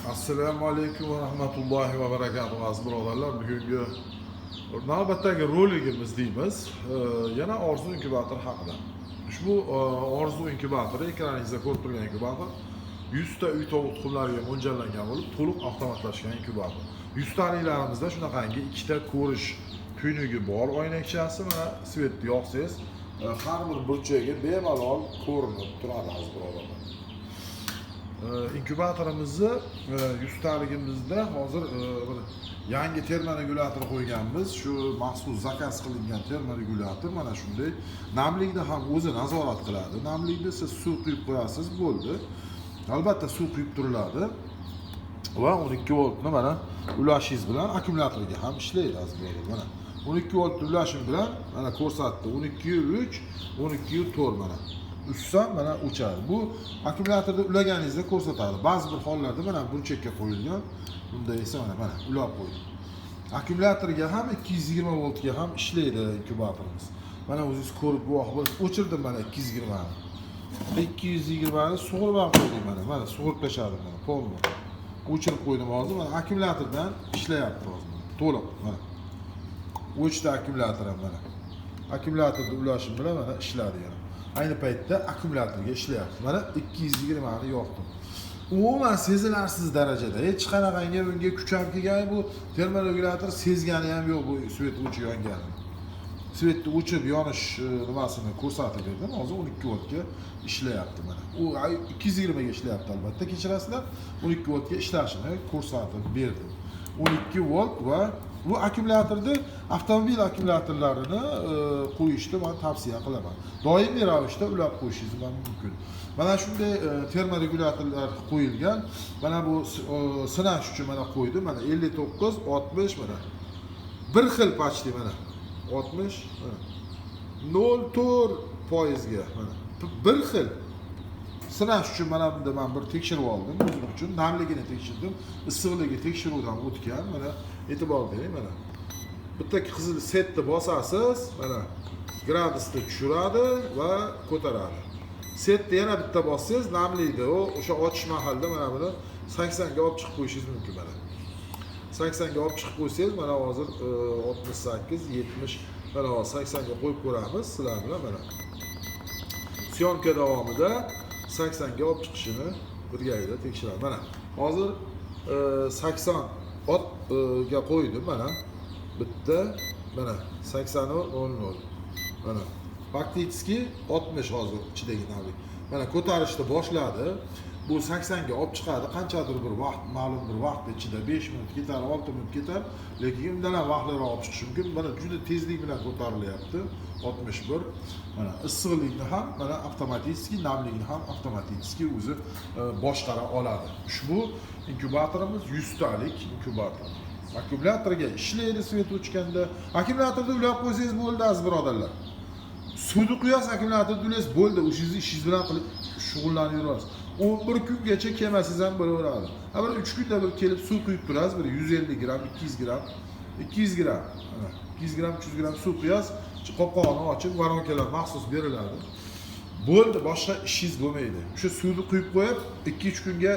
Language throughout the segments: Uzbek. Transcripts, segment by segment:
Assalomu alaykum va rahmatullohi va barakatuh aziz birodarlar. Bugungi navbatdagi roligimiz deymiz. Yana Orzu inkubator haqida. Ushbu Orzu inkubatori ekraningizda ko'rib turgan inkubator 100 ta uy tovuq tuxumlariga mo'ljallangan bo'lib, to'liq avtomatlashgan inkubator. 100 taliklarimizda shunaqangi ikkita ko'rish tuynugi bor oynakchasi va svetni yoqsangiz har bir burchagiga bemalol ko'rinib turadi aziz birodarlar. İnkubatorimizni 100 taligimizda hozir yangi termoregulyator qo'yganmiz. Shu maxsus zakaz qilingan termoregulyator mana shunday. Namlikni ham o'zi nazorat qiladi. Namlikni siz suv quyib qo'yasiz, bo'ldi. Albatta suv quyib turiladi. Va 12 voltni mana ulashingiz bilan akkumulyatorga ham ishlaydi aziz birodar. Mana 12 volt ulashim bilan mana ko'rsatdi. 12.3, 12.4 mana. Ussam mana o'chadi. Bu akkumulyatorda ulaganingizda ko'rsatadi. Ba'zi bir hollarda mana burchakka qo'yilgan. Bunda esa mana ulab qo'ydi. Akkumulyatorga ham 220 voltga ham ishlaydi inkubatorimiz. Mana o'zingiz ko'rib guvoh bo'lib o'chirdim mana 220 ni. 220 ni sug'urib ham qo'ydim mana. Mana sug'urtlashadi mana polni. O'chirib qo'ydim hozir. Mana akkumulyatordan ishlayapti hozir. To'liq mana. O'chdi akkumulyator ham mana. Akkumulyatorda ulashim bilan mana ishladi yana. Ayni paytda akkumulyatorga ishlayapti. Mana 220 ni yoqdim. Umuman sezilarsiz darajada hech qanaqangi bunga kuch ham kelgan bu termoregulyator sezgani ham yo'q bu svet o'chib yongani. Svetni o'chib yonish nimasini ko'rsatib berdim. Hozir 12 voltga ishlayapti mana. U 220 ga ishlayapti albatta. Kechirasizlar 12 voltga ishlashini ko'rsatib berdim. 12 volt va bu akkumulyatorni avtomobil akkumulyatorlarini qo'yishni men tavsiya qilaman. Doimiy ravishda ulab qo'yishingiz mumkin. Mana shunday termoregulyatorlar qo'yilgan. Mana bu sinash uchun mana qo'ydim. Mana 59, 60 mana. Bir xil почти mana. 60 mana. 0.4% ga mana. Bir xil. Sinash uchun mana bunda men bir tekshirib oldim. O'zim uchun namligini tekshirdim. Issiqligi tekshiruvdan o'tgan. Mana e'tibor bering mana. Bitta qizil setni bosasiz, mana gradusni tushiradi va ko'taradi. Setni yana bitta bossangiz namlikni o'sha ochish mahallida mana buni 80 ga olib chiqib qo'yishingiz mumkin mana. 80 ga olib chiqib qo'ysangiz mana hozir 68, 70 mana 80 ga qo'yib ko'ramiz sizlar bilan mana. Syomka davomida 80 ga olib chiqishini birgalikda tekshiramiz. Mana hozir 80 ga qo'ydim mana. Bitta mana 80.00 mana. Faktiski 60 hozir ichidagi navlik. Mana ko'tarishni boshladi. Bu 80 ga olib chiqadi. Qanchadir bir vaqt, ma'lum bir vaqt ichida 5 minut ketar, 6 minut ketar, lekin undan ham vaqtliroq olib chiqish mumkin. Mana juda tezlik bilan ko'tarilyapti. 61. Mana issiqlikni ham mana avtomatik, namlikni ham avtomatik o'zi boshqara oladi. Ushbu inkubatorimiz 100 talik inkubator. Akkumulyatorga ishlaydi svet o'chganda. Akkumulyatorda ulab qo'ysangiz bo'ldi aziz birodarlar. Suvni quyasiz akkumulyatorda ulaysiz bo'ldi. O'shingizni ishingiz bilan qilib shug'ullanib yurasiz. 11 kungacha kelmasiz ham bo'laveradi. Bir 3 kunda bir kelib suv quyib turasiz. Bir 150 gram, 200 gram, 200 gram, 200 gram, 300 gram suv quyasiz. Qopqog'ini ochib, varonkalar maxsus beriladi. Bo'ldi, boshqa ishingiz bo'lmaydi. O'sha suvni quyib qo'yib 2-3 kunga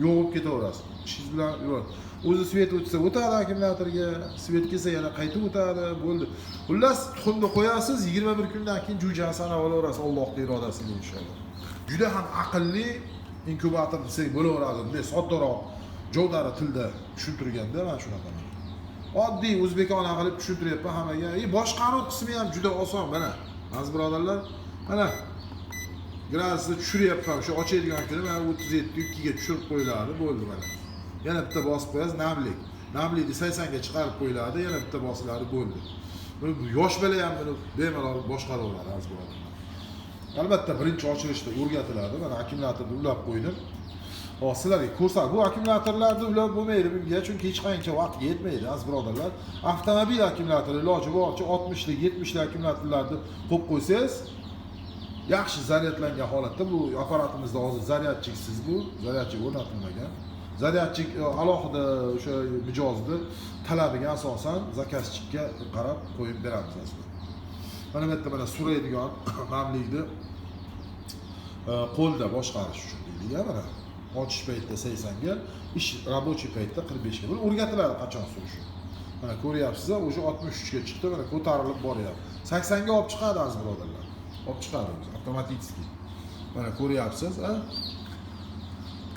yo'g'ib ketaverasiz. Ishingiz bilan yurasiz. O'zi svet o'tsa o'tadi akkumulyatorga, svet kelsa yana qaytib o'tadi, bo'ldi. Xullas, tuxumni qo'yasiz, 21 kundan keyin jo'jani sanab olaverasiz Allohning irodasiga inshaalloh. Juda ham aqlli inkubator desak bo'laveradi. Bunday soddaroq, jodari tilda tushuntirganda mana shunaqa. Oddiy o'zbekona qilib tushuntiryapman hammaga. Boshqaruv qismi ham juda oson mana. Aziz birodarlar, mana gradusni tushiryapman. O'sha ochadigan kuni mana 37.2 ga tushirib qo'yiladi, bo'ldi mana. Yana bitta bosib qo'yasiz, namlik. Namlikni 80 ga chiqarib qo'yiladi, yana bitta bosiladi, bo'ldi. Buni yosh bola ham buni bemalol boshqara oladi aziz birodarlar. Albatta birinchi ochilishda o'rgatiladi. Mana akkumulyatorni ulab qo'ydim. Hozir sizlarga ko'rsat. Bu akkumulyatorlarni ulab bo'lmaydi bunga, chunki hech qancha vaqt yetmaydi aziz birodarlar. Avtomobil akkumulyatori iloji boricha 60 lik, 70 lik akkumulyatorlarni qo'yib qo'ysangiz, yaxshi zaryadlangan holatda bu apparatimizda hozir zaryadchiksiz bu, zaryadchik o'rnatilmagan. Zaryadchik alohida o'sha mijozning talabiga asosan zakazchikka qarab qo'yib beramiz aslida. Mana bu yerda mana suraydigan namlikni qo'lda boshqarish uchun deydi mana. ochish paytida 80 ga, ish рабочий paytida 45 ga. Bu o'rgatiladi qachon surish. Mana ko'ryapsiz, o'sha 63 ga chiqdi, mana ko'tarilib boryapti. 80 ga olib chiqadi aziz birodarlar. Olib chiqadi avtomatik. Mana ko'ryapsiz, ha?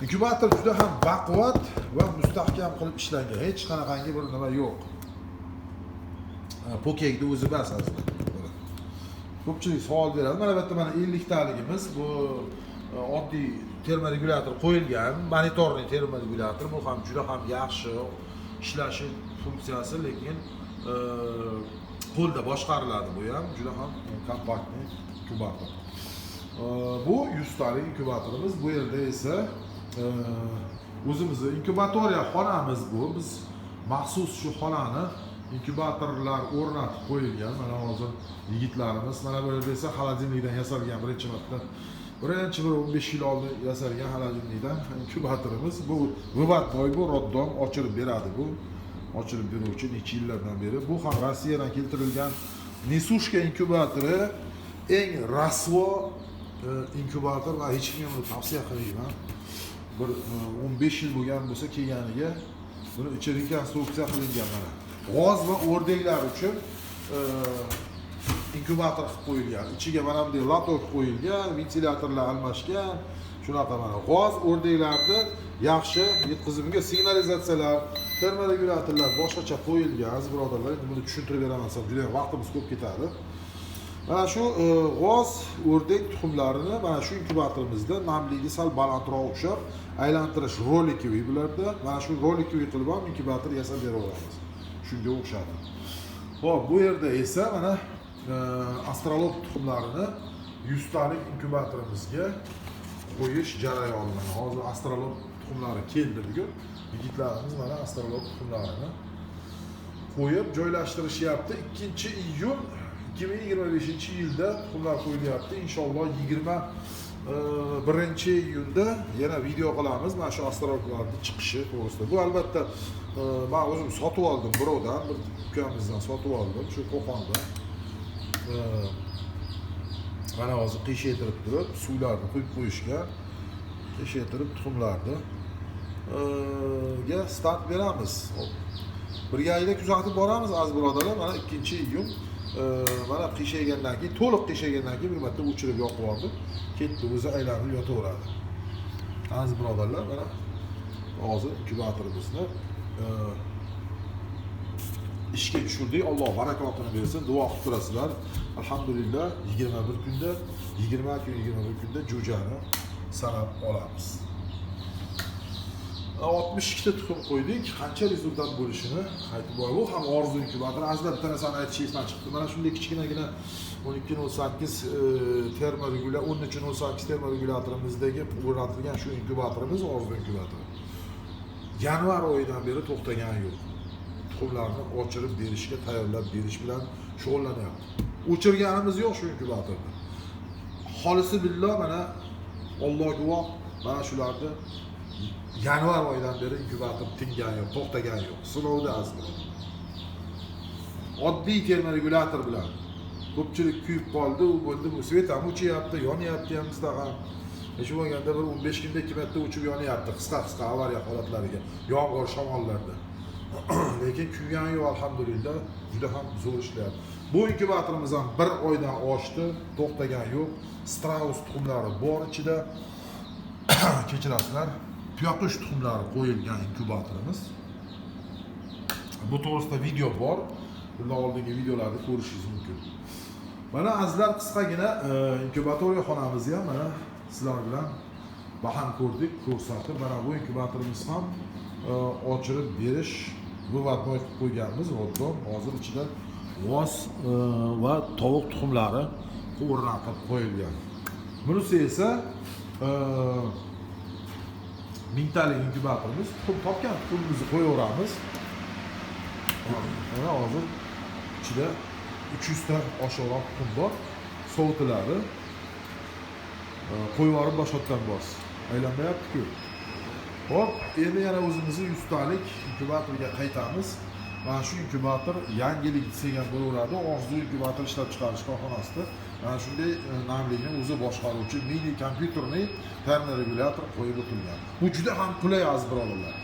Inkubator juda ham baquvvat va mustahkam qilib ishlangan. Hech qanaqangi bir nima yo'q. Pokekni o'zi bas aslida. Ko'pchilik savol beradi. Mana bu yerda mana 50 taligimiz bu oddiy termoregulyator qo'yilgan, monitorli termoregulyator. Bu ham juda ham yaxshi ishlashi funksiyasi, lekin qo'lda boshqariladi bu ham. Juda ham kompaktli inkubator. Bu 100 talik inkubatorimiz. Bu yerda esa o'zimizning inkubatoriya xonamiz bu. Biz maxsus shu xonani inkubatorlar o'rnatib qo'yilgan. Mana hozir yigitlarimiz mana bu yerda esa xolodilnikdan yasalgan birinchi marta. Birinchi bir 15 yil oldin yasalgan xolodilnikdan inkubatorimiz. Bu Vivatboy, bu Roddom ochilib beradi bu. Ochilib beruvchi necha yillardan beri. Bu ham Rossiyadan keltirilgan Nesushka inkubatori, eng rasvo inkubator va hech kimga buni tavsiya qilmayman. Bir 15 yil bo'lgan bo'lsa kelganiga buni ichki konstruksiya qilingan mana. G'oz va o'rdaklar uchun inkubator qilib qo'yilgan. Ichiga mana bunday latok qo'yilgan, ventilyatorlar almashgan. Shunaqa mana g'oz o'rdaklarni yaxshi yetkazibga signalizatsiyalar, termoregulyatorlar boshqacha qo'yilgan. Aziz birodarlar, endi buni tushuntirib beraman, juda ham vaqtimiz ko'p ketadi. Mana shu g'oz o'rdak tuxumlarini mana shu inkubatorimizda namlikni sal balandroq o'xshab aylantirish rolikoviy bularda. Mana shu rolikoviy qilib ham inkubator yasab beraveramiz. Shunga o'xshadi. Xo'p, bu yerda esa mana astrolog tuxumlarini 100 talik inkubatorimizga qo'yish jarayoni. Hozir astrolog tuxumlari keldi bugun. Yigitlarimiz mana astrolog tuxumlarini qo'yib joylashtirishyapti. 2-iyun 2025-yilda tuxumlar qo'yilyapti. Inshaalloh 21-iyunda yana video qilamiz. Mana shu astrologlarning chiqishi to'g'risida. Bu albatta men o'zim sotib oldim birovdan, bir ukamizdan sotib oldim shu Qo'qonda. Mana hozir qiyshaytirib turib, suvlarni quyib qo'yishga, qiyshaytirib tuxumlarni ga start beramiz. Birgalikda kuzatib boramiz aziz birodarlar. Mana 2-iyun mana qiyshaygandan keyin, to'liq qiyshaygandan keyin bir marta o'chirib yoqib yubordim. Ketdi, o'zi aylanib yotaveradi. Aziz birodarlar, mana hozir inkubatorimizni ishga tushirdik. Alloh barakotini bersin. Duo qilib turasizlar. Alhamdulillah 21 kunda, 20 kun 21 kunda jo'jani sanab olamiz. 62 ta tuxum qo'ydik. Qancha rezultat bo'lishini aytib boray. Bu ham orzu inkubator. Azizlar, bitta narsani aytishdan chiqdi. Mana shunday kichkinagina 1208 termoregulyator, 1308 termoregulyatorimizdagi o'rnatilgan shu inkubatorimiz orzu inkubatori. Yanvar oyidan beri to'xtagani yo'q. Tuxumlarni ochirib berishga, tayyorlab berish bilan shug'ullanyapti. O'chirganimiz yo'q shu inkubatorda. Xolisi billah, mana Alloh guvoh, mana shularni yanvar oyidan beri inkubator tingani yo'q, to'xtagani yo'q. Sinovda aziz. Oddiy termoregulyator bilan ko'pchilik kuyib qoldi, u bo'ldi, bu svet ham o'chyapti, yonyapti ham bizda ham. Shu bo'lganda bir 15 kunda 2 marta o'chib yonyapti, qisqa avariya holatlariga, yomg'ir, shamollarda. Lekin kuygani yo'q, alhamdulillah, juda ham zo'r ishlayapti. Bu inkubatorimiz ham 1 oydan oshdi, to'xtagani yo'q. Strauss tuxumlari bor ichida. Kechirasizlar. Tuyaqush tuxumlari qo'yilgan inkubatorimiz. Bu to'g'risida video bor. Bundan oldingi videolarni ko'rishingiz mumkin. Mana azizlar, qisqagina inkubatoriya xonamizni ham mana sizlar bilan baham ko'rdik, ko'rsatib. Mana bu inkubatorimiz ham ochirib berish Vivatboy qilib qo'yganmiz. Roddom hozir ichida g'oz va tovuq tuxumlari o'rnatib qo'yilgan. Bunisi esa 1000 talik inkubatorimiz. Tuxum topgan tuxumimizni qo'yaveramiz. Mana hozir ichida 300 ta oshiqroq tuxum bor. Sovutiladi. Qo'yib yuborib boshqatdan bos. Aylanmayapti-ku. Hop, endi yana o'zimizning 100 talik inkubatorga qaytamiz. Mana shu inkubator yangilik degan bo'laveradi. Orzu inkubator ishlab chiqarish korxonasida Mana shunday namlikni o'zi boshqaruvchi mini kompyuterni termoregulyator qo'yib o'tilgan. Bu juda ham qulay aziz birodarlar.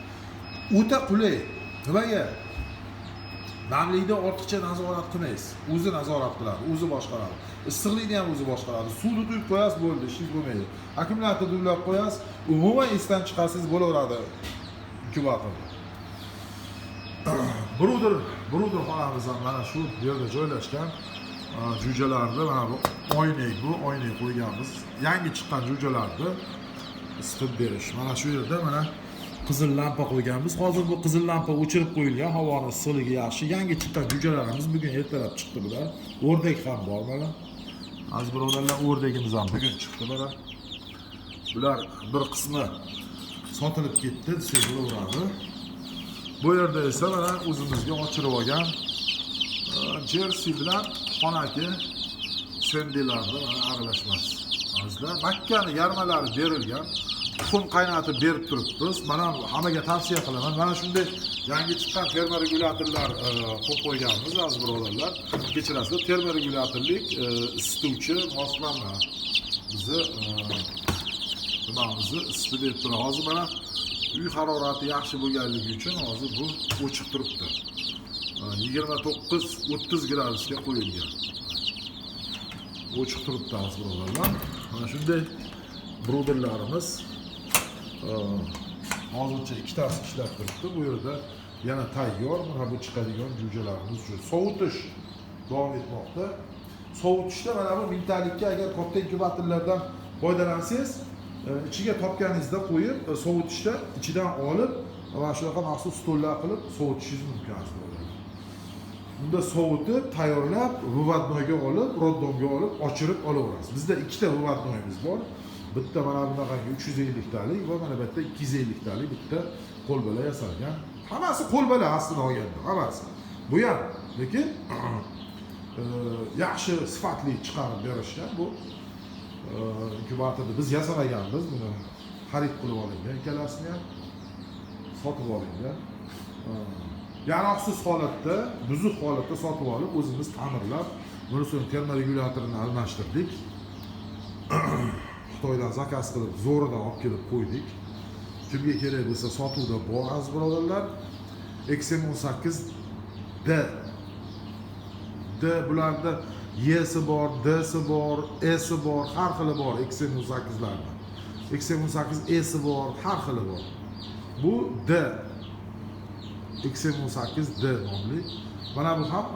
O'ta qulay. Nimaga? Namlikda ortiqcha nazorat qilmaysiz. O'zi nazorat qiladi, o'zi boshqaradi. Issiqlikni ham o'zi boshqaradi. Suvni quyib qo'yasiz, bo'ldi, ishingiz bo'lmaydi. Akkumulyatorni ulab qo'yasiz, umuman esdan chiqarsangiz bo'laveradi inkubatorda. Bruder xonamiz ham mana shu yerda joylashgan. Jo'jalarni mana bu oynak qo'yganmiz. Yangi chiqqan jo'jalarni isitib berish. Mana shu yerda mana qizil lampa qo'yganmiz. Hozir bu qizil lampa o'chirib qo'yilgan, havoni issiqligi yaxshi. Yangi chiqqan jo'jalarimiz bugun ertalab chiqdi bular. O'rdak ham bor mana. Aziz birodarlar, o'rdagimiz ham bugun chiqdi mana. Bular bir qismi sotilib ketdi, desa bo'laveradi. Bu yerda esa mana o'zimizga ochirib olgan Jersey bilan xonaki sendilarni mana aralashmasi. Azizlar, makkani yarmalari berilgan. Tuxum qaynatib berib turibmiz. Mana hammaga tavsiya qilaman. Mana shunday yangi chiqqan termoregulyatorlar qo'yib qo'yganmiz aziz birodarlar. Kechirasizlar, termoregulyatorlik isituvchi moslama bizni nimamizni isitib berib turadi. Hozir mana uy harorati yaxshi bo'lganligi uchun hozir bu o'chib turibdi. 29-30 gradusga qo'yilgan. O'chib turibdi aziz birodarlar. Mana shunday bruderlarimiz hozircha ikkitasi ishlab turibdi. Bu yerda yana tayyor mana bu chiqadigan jo'jalarimiz uchun sovutish davom etmoqda. Sovutishda mana bu mingtalikka agar katta inkubatorlardan foydalansangiz, ichiga topganingizda qo'yib, sovutishda ichidan olib, mana shunaqa maxsus stollar qilib sovutishingiz mumkin aziz birodarlar. Bunda sovutib, tayyorlab, vыводнойga olib, roddomga olib, ochirib olaverasiz. Bizda ikkita vыводнойimiz bor. Bitta mana bunaqangi 350 talik va mana bu yerda 250 talik bitta qo'lbola yasalgan. Hammasi qo'lbola aslida olganda, hammasi. Bu ham, lekin yaxshi sifatli chiqarib berishgan bu inkubatorni biz yasamaganmiz, buni xarid qilib olingan, ikkalasini ham sotib olingan. Yaroqsiz holatda, buzuq holatda sotib olib, o'zimiz ta'mirlab, buni so'ng termoregulyatorni almashtirdik. Xitoydan zakaz qilib, zo'ridan olib kelib qo'ydik. Kimga kerak bo'lsa sotuvda bor aziz birodarlar. XM18D bularda Y'si bor, D'si bor, E'si bor, har xili bor XM18'larni. XM18E'si bor, har xili bor. Bu D. XM18D nomli. Mana bu ham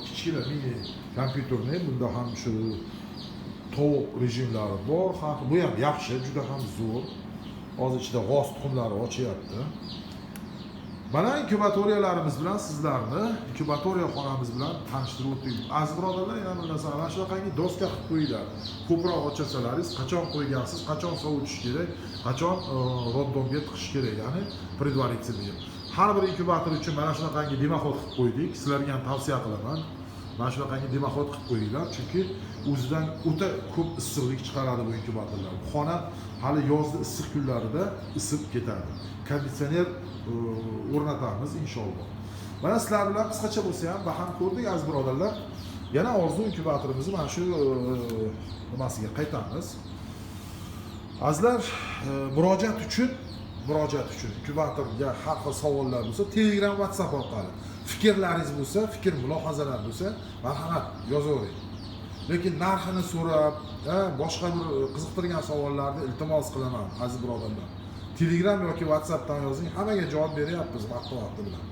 kichkina mini kompyuterni, bunda ham shu tovuq rejimlari bor. Bu ham yaxshi, juda ham zo'r. Hozir ichida g'oz tuxumlari ochyapti. Mana inkubatoriyalarimiz bilan sizlarni inkubatoriya xonamiz bilan tanishtirib o'tdik. Aziz birodarlar, yana bir narsa, mana shunaqangi doska qilib qo'yinglar. Ko'proq ochasalaringiz, qachon qo'ygansiz, qachon sovutish kerak, qachon roddomga tiqish kerak, ya'ni предварительный. Har bir inkubator uchun mana shunaqangi dimoxod qilib qo'ydik. Sizlarga ham tavsiya qilaman. Mana shunaqangi dimoxod qilib qo'yinglar, chunki o'zidan o'ta ko'p issiqlik chiqaradi bu inkubatorlar. Xona hali yozda issiq kunlarida isib ketadi. Konditsioner o'rnatamiz inshaalloh. Mana sizlar bilan qisqacha bo'lsa ham baham ko'rdik aziz birodarlar. Yana orzu inkubatorimizni mana shu nimasiga qaytamiz. Azizlar, murojaat uchun inkubatorga har xil savollar bo'lsa, Telegram, WhatsApp orqali fikrlaringiz bo'lsa, fikr mulohazalar bo'lsa, marhamat yozavering. Lekin narxini so'rab, boshqa bir qiziqtirgan savollarni iltimos qilaman aziz birodarlar. Telegram yoki WhatsAppdan yozing, hammaga javob beryapmiz vaqti bilan.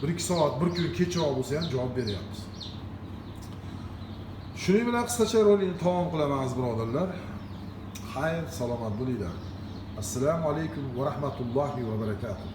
1-2 soat, bir kun kechroq bo'lsa ham javob beryapmiz. Shuning bilan qisqacha rolikni tamom qilaman aziz birodarlar. Xayr, salomat bo'linglar. Assalomu alaykum va rahmatullohi va barakatuh.